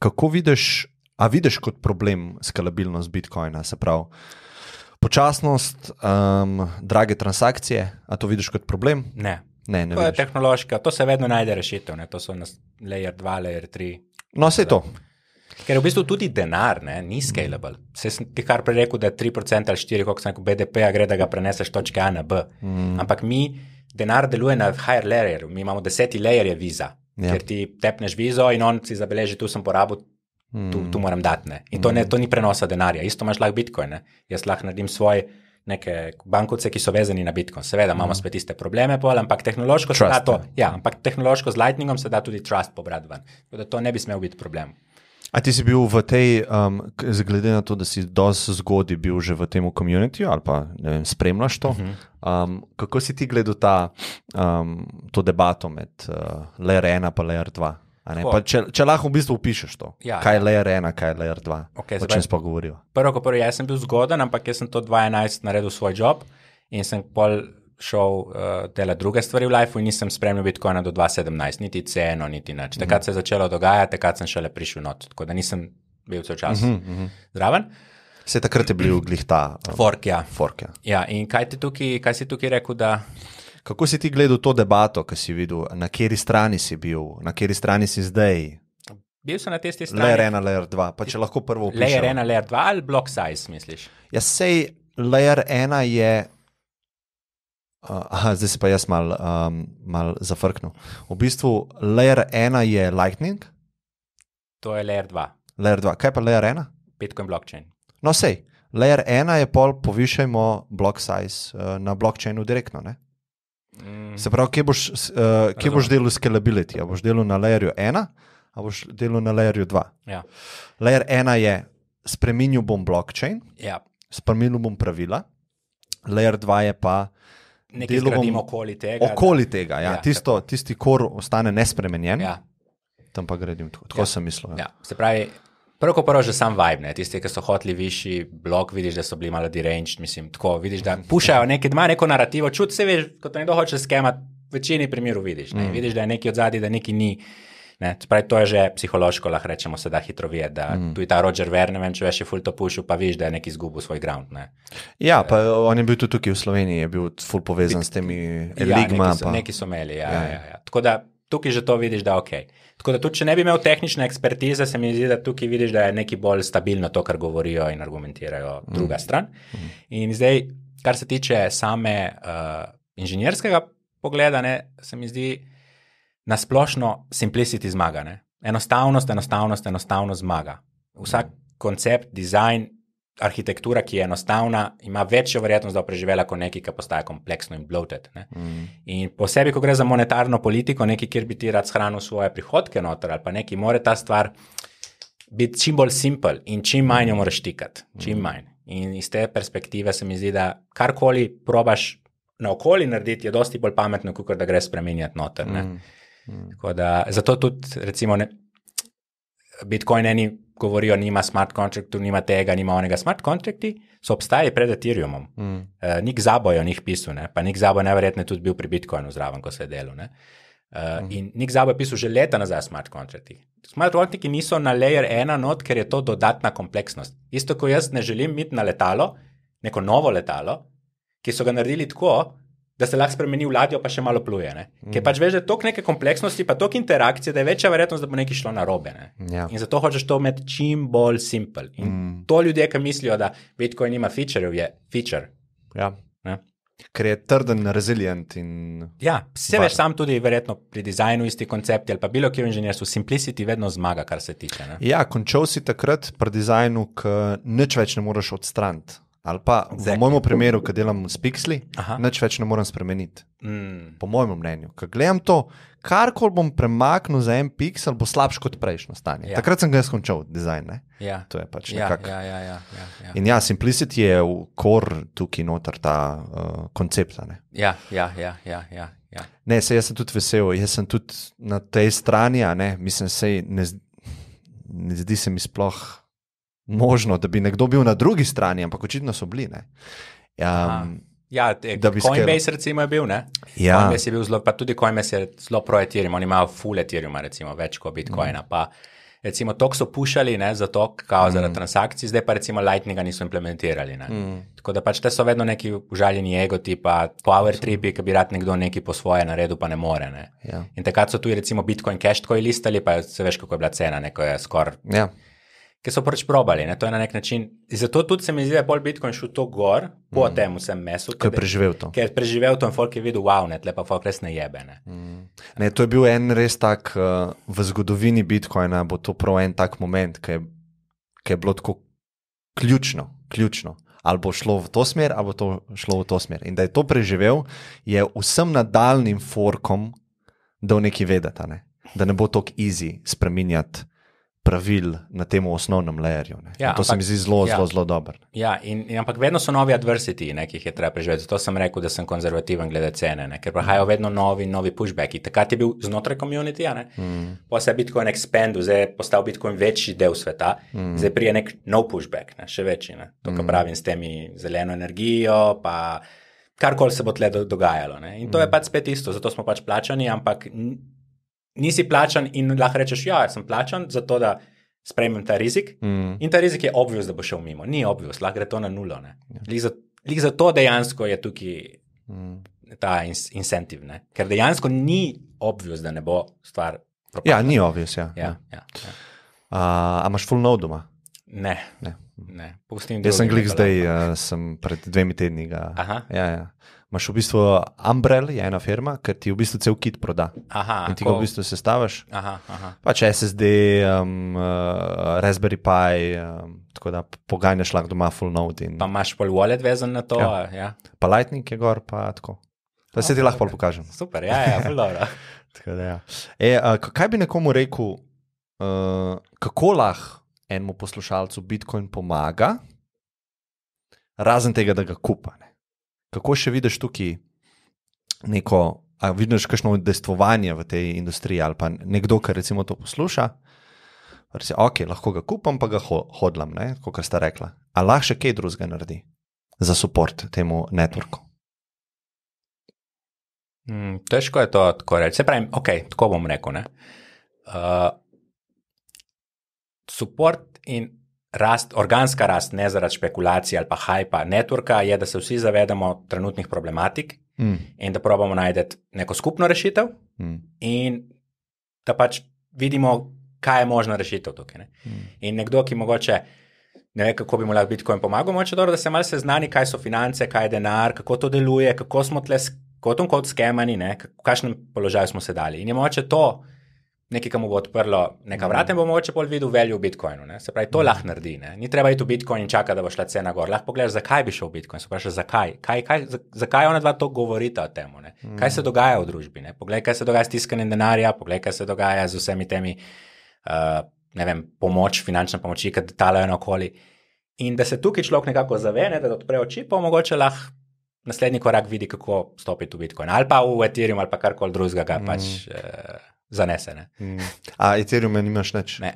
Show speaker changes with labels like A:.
A: kako vidiš kot problem skalabilnost Bitcoina, se pravi počasnost, drage transakcije, a to vidiš kot problem?
B: Ne.
A: Ne
B: To je
A: vidiš.
B: tehnološka, to se vedno najde rešitev, ne? To so layer 2, layer 3.
A: No, saj to.
B: Ker je v bistvu tudi denar, ne, ni scalable. Se sem ti kar prej rekel, da 3% ali 4%, koliko sem rekel, BDP-a gre, da ga preneseš točke A na B. Ampak denar deluje na higher layer, mi imamo 10 layer je viza, ker ti tepneš vizo in on si zabeleži, tu sem porabil, tu moram dati, ne. In to ni prenosa denarja. Isto imaš lahko Bitcoin, ne. Jaz lahko naredim svoj neke bankovce, ki so vezani na Bitcoin. Seveda imamo spet iste probleme, ampak tehnološko se da to, ampak tehnološko z Lightningom se da tudi trust pobrati ven. Tako da to ne bi smel biti problem.
A: A ti si bil v tej, glede na to, da si dosti zgodaj bil že v tem communityju ali pa, ne vem, spremljaš to, kako si ti gledal to debato med layer 1 pa layer 2? Pa če lahko v bistvu upišeš to, kaj je layer 1, kaj je layer 2, o čem smo govorili?
B: Prvo, jaz sem bil zgodan, ampak jaz sem to 2011 naredil svoj job in sem pol šel delati druge stvari v lifeu in nisem spremljal Bitcoina do 2017, niti ceno, niti nič. Takrat se je začelo dogajati, takrat sem šele prišel not, tako da nisem bil vse čas zraven.
A: Se takrat je bil glih ta
B: fork, ja. Ja, in kaj si tukaj rekel, da...
A: Kako si ti gledal to debato, ki si videl, na kateri strani si bil, na kateri strani si zdaj?
B: Bil sem na tisti strani.
A: Layer 1, layer 2, pa če lahko prvo opišem.
B: Layer 1, layer 2 ali block size, misliš?
A: Ja, sej layer 1 je... zdaj se pa jaz mal zafrknil. V bistvu layer 1 je Lightning.
B: To je layer 2.
A: Layer 2. Kaj pa layer 1?
B: Bitcoin blockchain.
A: No sej, layer 1 je pol povišajmo block size na blockchainu direktno, ne? Se pravi, kje boš delal scalability? A boš delal na layerju 1, a boš delal na layerju 2?
B: Ja.
A: Layer 1 je spremenil bom blockchain, spremenil bom pravila, layer 2 je pa
B: nekaj zgradim okoli tega.
A: Okoli tega, ja. Tisti core ostane nespremenjen, tam pa gradim tako sem mislil.
B: Ja. Se pravi, prvo že sam vibe, ne? Tisti, ki so hoteli višji blok, vidiš, da so bili malo deranged, mislim, tako, vidiš, da pušajo ima neko narativo, čut se veš, ko to nekdo hoče skemat, v večini primerov vidiš, ne? Vidiš, da je neki od zadaj, da neki ni, ne? Pravi, to je že psihološko, lahko rečemo, se da hitro videti, da tu je ta Roger Ver, ne vem, če veš, je ful to pušil, pa vidiš, da je neki izgubil svoj ground, ne?
A: Ja, pa on je bil tudi tukaj v Sloveniji, je bil ful povezan s temi Enigma.
B: Neki so imeli, ja. Tako da tukaj že to vidiš, da ok. Tako da tudi, če ne bi imel tehnične ekspertize, se mi zdi, da tukaj vidiš, da je neki bolj stabilno to, kar govorijo in argumentirajo druga stran. In zdaj, kar se tiče same inženirskega pogleda, ne, se mi zdi nasplošno simplicity zmaga. Ne. Enostavnost zmaga. Vsak koncept, dizajn, arhitektura, ki je enostavna, ima večjo verjetnost, da bo preživela kot nekaj, ki postaja kompleksno in bloated. Ne. In posebej, ko gre za monetarno politiko, nekaj, kjer bi ti rad shranil svoje prihodke noter, ali pa nekaj, mora ta stvar biti čim bolj simple in čim manj jo moraš tikati. Čim manj. In iz te perspektive se mi zdi, da karkoli probaš naokoli narediti, je dosti bolj pametno, kot da gre spremenjati noter. Ne. Tako da, zato tudi, recimo, Bitcoin eni govorijo, nima smart contractu, nima tega, nima onega. Smart contracti so obstajali pred Ethereumom. Nick Szabo je o njih pisal, ne? Pa Nick Szabo je najverjetne tudi bil pri Bitcoinu zraven, ko se je delal. Ne? In Nick Szabo je pisal že leta nazaj smart contracti. Smart contracti niso na layer 1 not, ker je to dodatna kompleksnost. Isto, ko jaz ne želim iti na letalo, neko novo letalo, ki so ga naredili tako, da se lahko spremeni v ladjo, pa še malo pluje. Ne? Ker pač veš, da je toliko neke kompleksnosti, pa toliko interakcije, da je večja verjetnost, da bo nekaj šlo narobe. Ne?
A: Ja.
B: In zato hočeš to imeti čim bolj simple. In to ljudje, ki mislijo, da Bitcoin ima featurev, je feature.
A: Ja.
B: Ne?
A: Ker je trden, resilient in...
B: Ja, se veš sam tudi verjetno pri dizajnu isti koncepti ali pa bilo kje v inženirstvu, simplicity vedno zmaga, kar se tiče. Ne?
A: Ja, končal si takrat pri dizajnu, ki nič več ne moraš odstraniti. Ali pa v mojem primeru, ko delam s pixli, nič več ne moram spremeniti. Po mojem mnenju. Ko gledam to, karkoli bom premaknil za en pixel, bo slabš kot prejšnjo stanje. Ja. Takrat sem ga skončal dizajn. Ne? Ja. To je pač nekako.
B: Ja.
A: In ja, simplicity je v core tukaj noter ta koncept. Ne?
B: Ja.
A: Ne, sej jaz sem tudi vesel, jaz sem tudi na tej strani, ne, mislim, sej ne zdi se mi sploh možno, da bi nekdo bil na drugi strani, ampak očitno so bili, ne.
B: Coinbase recimo je bil, ne? Ja. Coinbase je bil zelo, pa tudi Coinbase je zelo pro Ethereum, oni imajo full Ethereuma recimo, več kot Bitcoina, pa recimo toliko so pušali, ne, za to, kao zaradi transakcij, zdaj pa recimo Lightninga niso implementirali, ne. Tako da pač te so vedno neki užaljeni ego tipa power tripi, ki bi rad nekdo neki po svoje naredil, pa ne more, ne.
A: Ja.
B: In takrat so tudi recimo Bitcoin Cash tako listali, pa se veš, kako je bila cena, neko je skoraj,
A: Ja.
B: ki so pač probali, ne, to je na nek način, zato tudi se mi zdi, da je pol Bitcoin šel to gor, po tem vsem mesu,
A: Ko je preživel to.
B: ker je preživel to in folk je videl, wow, ne, tle pa folk res ne jebe, ne.
A: Ne, to je bil en res tak, v zgodovini Bitcoina bo to prav en tak moment, ki je bilo tako ključno. Ali bo šlo v to smer, ali bo to šlo v to smer. In da je to preživel, je vsem nadaljnim forkom dal nekaj vedeti, ne? Da ne bo tako easy spreminjati pravil na tem osnovnem layerju.
B: Ja,
A: to se mi zdi zelo dobro.
B: Ja, ampak vedno so novi adversity, ne, ki jih je treba preživeti. Zato sem rekel, da sem konzervativen glede cene, ne, ker prihajajo vedno novi pushbacki. Takrat je bil znotraj community, ne, pa se je Bitcoin expandil, zdaj je postal Bitcoin večji del sveta, zdaj prije nek nov pushback, ne, še večji. Ne. To, kar pravim s temi zeleno energijo, pa karkoli se bo tle dogajalo. Ne. In to je pač spet isto, zato smo pač plačani, ampak nisi plačan in lahko rečeš, ja, sem plačan zato, da sprejmem ta rizik in ta rizik je obvious, da bo šel mimo. Ni obvious, lahko gre to na nulo. Lih zato dejansko je tukaj ta incentive, ne? Ker dejansko ni obvious, da ne bo stvar propadla.
A: Ja, ni obvious, ja. A imaš full node doma?
B: Ne. Pustim
A: Jaz sem glih zdaj, sem pred 2 tedni ga. Ja. Imaš v bistvu Umbrel, je ena firma, ker ti v bistvu cel kit proda. In ti ga v bistvu sestaviš. Pač SSD, Raspberry Pi, tako da poganjaš lahko doma full node.
B: Pa imaš pol wallet vezan na to? Ja.
A: Pa Lightning je gor, pa tako. Da se ti lahko pol pokažem.
B: Super, ja, full dobro.
A: Tako da ja. Kaj bi nekomu rekel, kako lahko enemu poslušalcu Bitcoin pomaga, razen tega, da ga kupa, ne? Kako še vidiš tukaj neko, vidiš kakšno udejstvovanje v tej industriji ali pa nekdo, ki recimo to posluša, pa reci, ok, lahko ga kupam, pa ga hodlam, ne, kot sta rekla. A lahko še kaj drugega naredi za support temu networku?
B: Težko je to tako reči. Se pravim, ok, tako bom rekel, ne. Support in organska rast, ne zaradi špekulacij ali pa hypa networka, je, da se vsi zavedamo trenutnih problematik in da probamo najti neko skupno rešitev in da pač vidimo, kaj je možna rešitev tukaj. Ne? In nekdo, ki mogoče ne ve, kako bi mu lahko Bitcoin pomagal, mogoče dobro, da se malo seznani, kaj so finance, kaj je denar, kako to deluje, kako smo tle kot skemani, ne? V kakšnem položaju smo se dali. In je mogoče to nekaj, ki mu bo odprlo neka vrata in bo mogoče bolj videl value v Bitcoinu. Ne? Se pravi, to lahko naredi. Ne? Ni treba iti v Bitcoin in čakati, da bo šla cena gor. Lahko pogledaš, zakaj bi šel v Bitcoin. Se pravi, zakaj? Zakaj ona dva to govorita o tem? Kaj se dogaja v družbi? Ne? Poglej, kaj se dogaja s tiskanjem denarja, poglej, kaj se dogaja z vsemi temi, ne vem, finančne pomoči, ki talajo naokoli. In da se tukaj človek nekako zavene, da odpre oči, pa mogoče lahko naslednji korak vidi, kako stopiti v Bitcoin. Ali pa v Ethereum, ali pa karkoli drugega, pač zanese. Ne?
A: A Ethereum nimaš nič?
B: Ne.